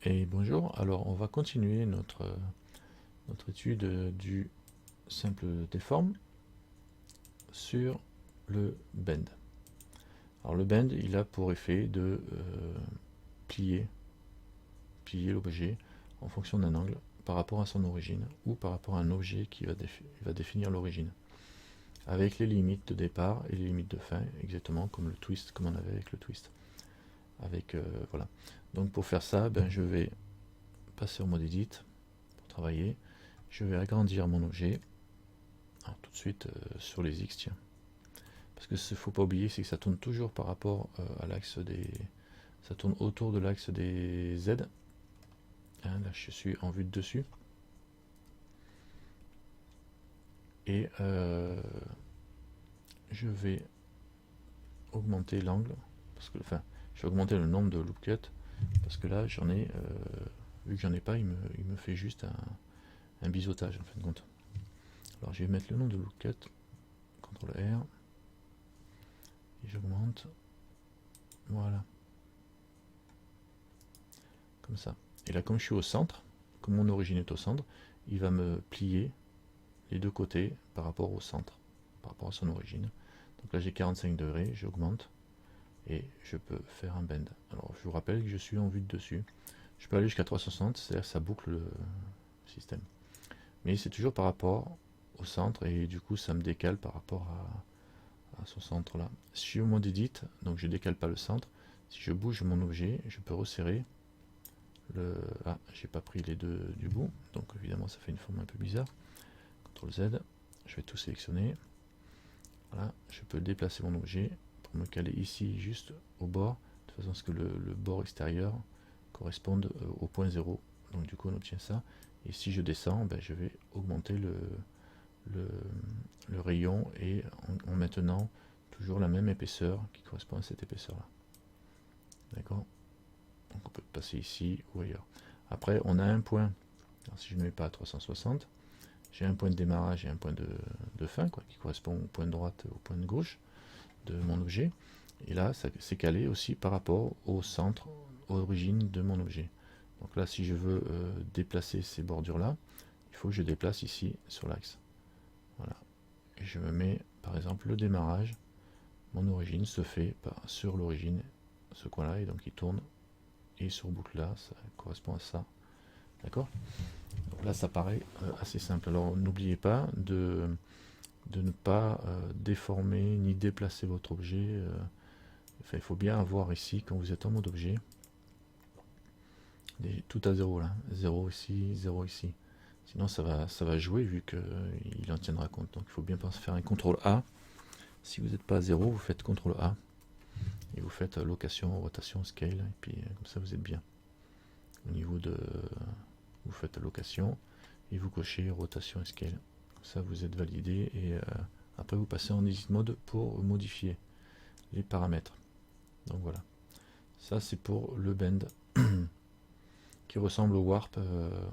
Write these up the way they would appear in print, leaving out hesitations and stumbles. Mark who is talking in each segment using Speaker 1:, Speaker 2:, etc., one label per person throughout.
Speaker 1: Et bonjour, alors on va continuer notre étude du simple déforme sur le bend. Alors le bend, il a pour effet de plier, plier l'objet en fonction d'un angle par rapport à son origine ou par rapport à un objet qui va définir l'origine, avec les limites de départ et les limites de fin, exactement comme le twist, comme on avait avec le twist. Voilà. Donc pour faire ça, je vais passer au mode edit pour travailler. Je vais agrandir mon objet. Alors, tout de suite sur les X, tiens. Parce que ce qu'il ne faut pas oublier, c'est que ça tourne toujours par rapport à l'axe des. Ça tourne autour de l'axe des Z. Hein, là, je suis en vue de dessus. Et je vais augmenter l'angle. Enfin, je vais augmenter le nombre de loop cuts. Parce que là, j'en ai. Vu que j'en ai pas, il me fait juste un biseautage en fin de compte. Alors, je vais mettre le nombre de loop cuts. CTRL R. Et j'augmente. Voilà. Comme ça. Et là, comme je suis au centre, comme mon origine est au centre, il va me plier les deux côtés par rapport au centre, par rapport à son origine. Donc là, j'ai 45 degrés, j'augmente et je peux faire un bend. Alors, je vous rappelle que je suis en vue de dessus. Je peux aller jusqu'à 360, c'est-à-dire que ça boucle le système. Mais c'est toujours par rapport au centre et du coup, ça me décale par rapport à ce centre-là. Si je suis au mode edit, donc je ne décale pas le centre, si je bouge mon objet, je peux resserrer. J'ai pas pris les deux du bout, donc évidemment ça fait une forme un peu bizarre. CTRL Z, je vais tout sélectionner. Voilà, je peux déplacer mon objet pour me caler ici juste au bord, de façon à ce que le bord extérieur corresponde au point 0. Donc du coup on obtient ça. Et si je descends, je vais augmenter le rayon et en maintenant toujours la même épaisseur qui correspond à cette épaisseur là. D'accord. Donc on peut passer ici ou ailleurs. Après on a un point, alors, si je ne mets pas à 360, j'ai un point de démarrage et un point de fin, qui correspond au point de droite et au point de gauche de mon objet. Et là, c'est calé aussi par rapport au centre, aux origines de mon objet. Donc là, si je veux déplacer ces bordures-là, il faut que je déplace ici sur l'axe. Voilà. Et je me mets, par exemple, le démarrage. Mon origine se fait sur l'origine, ce coin-là, et donc il tourne. Et sur boucle là, ça correspond à ça. D'accord. Donc là, ça paraît assez simple. Alors, n'oubliez pas de ne pas déformer ni déplacer votre objet. Enfin, il faut bien avoir ici, quand vous êtes en mode objet, tout à 0 là. 0 ici, 0 ici. Sinon, ça va jouer vu qu'il en tiendra compte. Donc, il faut bien penser faire un CTRL A. Si vous n'êtes pas à 0, vous faites CTRL A. Et vous faites location, rotation, scale. Et puis, comme ça, vous êtes bien. Au niveau de... Vous faites location. Et vous cochez rotation et scale. Comme ça, vous êtes validé. Et après, vous passez en edit mode pour modifier les paramètres. Donc voilà. Ça, c'est pour le bend qui ressemble au warp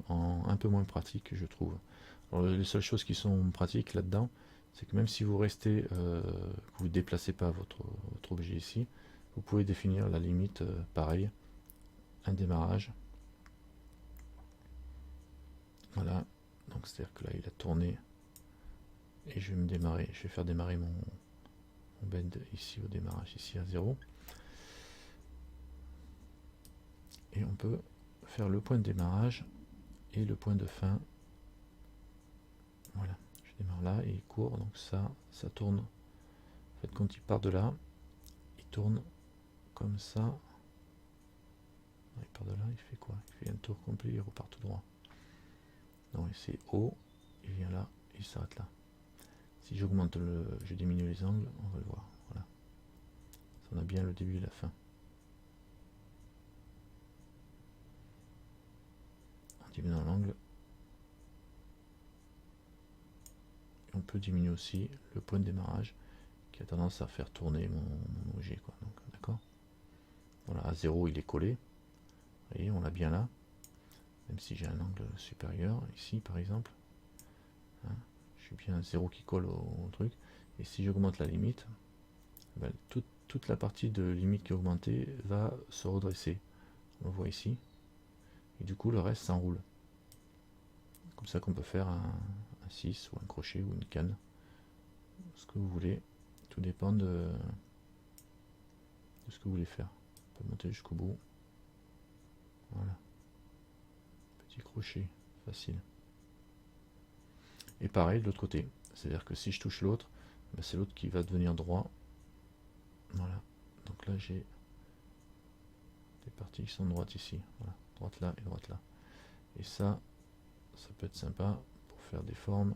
Speaker 1: en un peu moins pratique, je trouve. Alors, les seules choses qui sont pratiques là-dedans, c'est que même si vous restez, que vous ne déplacez pas votre objet ici, vous pouvez définir la limite pareil, un démarrage. Voilà, donc c'est-à-dire que là il a tourné et je vais faire démarrer mon bend ici au démarrage, ici à 0. Et on peut faire le point de démarrage et le point de fin. Voilà, je démarre là et il court, donc ça tourne. En fait, quand il part de là, il tourne comme ça. Il part de là, il fait quoi? Il fait un tour complet, il repart tout droit. Donc c'est haut, il vient là, il s'arrête là. Si j'augmente je diminue les angles, on va le voir. Voilà. Ça, on a bien le début et la fin. En diminuant l'angle. On peut diminuer aussi le point de démarrage qui a tendance à faire tourner mon objet. D'accord. Voilà, à 0 il est collé. Vous voyez, on l'a bien là. Même si j'ai un angle supérieur, ici par exemple. Hein, je suis bien à 0 qui colle au truc. Et si j'augmente la limite, toute la partie de limite qui est augmentée va se redresser. On le voit ici. et du coup le reste s'enroule. Comme ça qu'on peut faire un 6 ou un crochet ou une canne, ce que vous voulez, tout dépend de ce que vous voulez faire. On peut monter jusqu'au bout. Voilà. Petit crochet, facile. Et pareil de l'autre côté, c'est-à-dire que si je touche l'autre, ben c'est l'autre qui va devenir droit. Voilà. Donc là j'ai des parties qui sont droites ici. Voilà. Droite là et droite là. Et ça peut être sympa pour faire des formes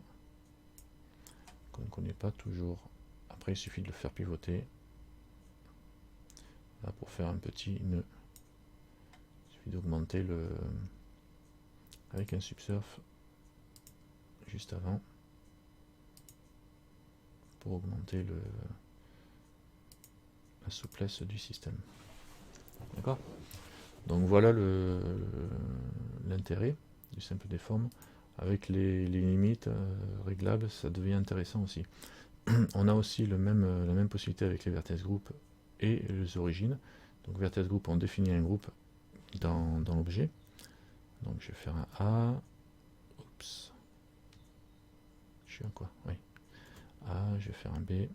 Speaker 1: qu'on ne connaît pas toujours. Après il suffit de le faire pivoter. Là pour faire un petit nœud. Il suffit d'augmenter le avec un subsurf juste avant pour augmenter la souplesse du système. D'accord? Donc voilà l'intérêt du simple déforme. Avec les limites réglables, ça devient intéressant aussi. On a aussi la même possibilité avec les vertex group et les origines. Donc vertex group, on définit un groupe dans l'objet. Donc je vais faire un A. Oups. Je suis à quoi? Oui. A, je vais faire un B.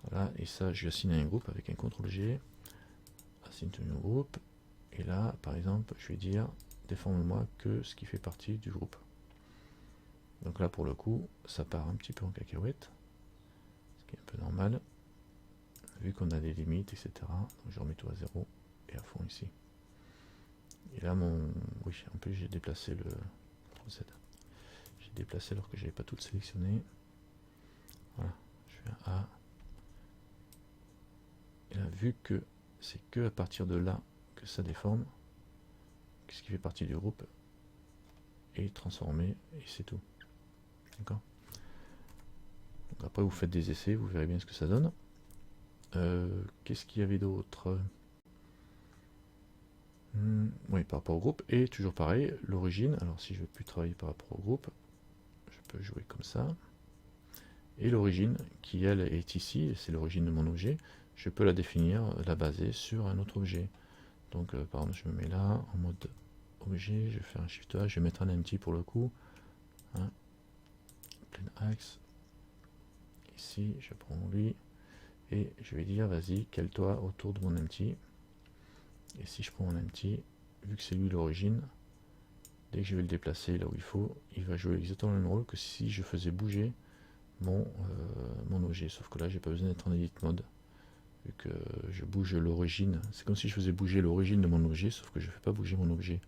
Speaker 1: Voilà, et ça, je assigne un groupe avec un CTRL-G. Assign to new group. Et là, par exemple, je vais dire déforme-moi que ce qui fait partie du groupe. Donc là, pour le coup, ça part un petit peu en cacahuète, ce qui est un peu normal, vu qu'on a des limites, etc. Donc je remets tout à 0 et à fond ici. Et là, oui, en plus j'ai déplacé le procède. J'ai déplacé alors que j'avais pas tout sélectionné. Voilà, je fais un A. Et là, vu que c'est que à partir de là que ça déforme, ce qui fait partie du groupe est transformé et c'est tout. D'accord? Donc après vous faites des essais, vous verrez bien ce que ça donne. Qu'est-ce qu'il y avait d'autre? Oui, par rapport au groupe. Et toujours pareil, l'origine. Alors si je ne veux plus travailler par rapport au groupe, je peux jouer comme ça. Et l'origine, qui elle est ici, c'est l'origine de mon objet, je peux la définir, la baser sur un autre objet. Donc par exemple, je me mets là, en mode objet, je vais faire un Shift A, je vais mettre un empty pour le coup. Hein. Plein axe. Ici, je prends lui. Et je vais dire, vas-y, cale-toi autour de mon empty. Et si je prends mon empty, vu que c'est lui l'origine, dès que je vais le déplacer là où il va jouer exactement le même rôle que si je faisais bouger mon objet. Sauf que là, j'ai pas besoin d'être en edit mode. Vu que je bouge l'origine, c'est comme si je faisais bouger l'origine de mon objet, sauf que je ne fais pas bouger mon objet.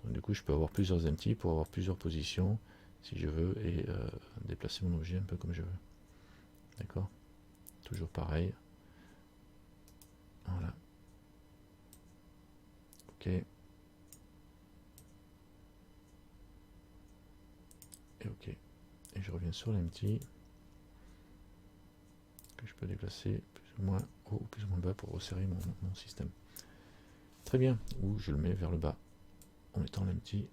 Speaker 1: Donc du coup, je peux avoir plusieurs empty pour avoir plusieurs positions, si je veux, et déplacer mon objet un peu comme je veux. D'accord? Toujours pareil. Voilà. Ok. Et ok. Et je reviens sur l'empty que je peux déplacer plus ou moins haut ou plus ou moins bas pour resserrer mon système. Très bien. Ou je le mets vers le bas en mettant l'empty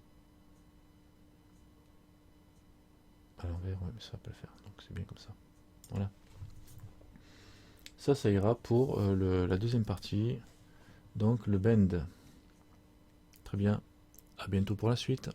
Speaker 1: à l'envers. Ouais, mais ça va pas le faire. Donc c'est bien comme ça. Voilà. Ça ira pour la deuxième partie. Donc le bend. Très bien. À bientôt pour la suite.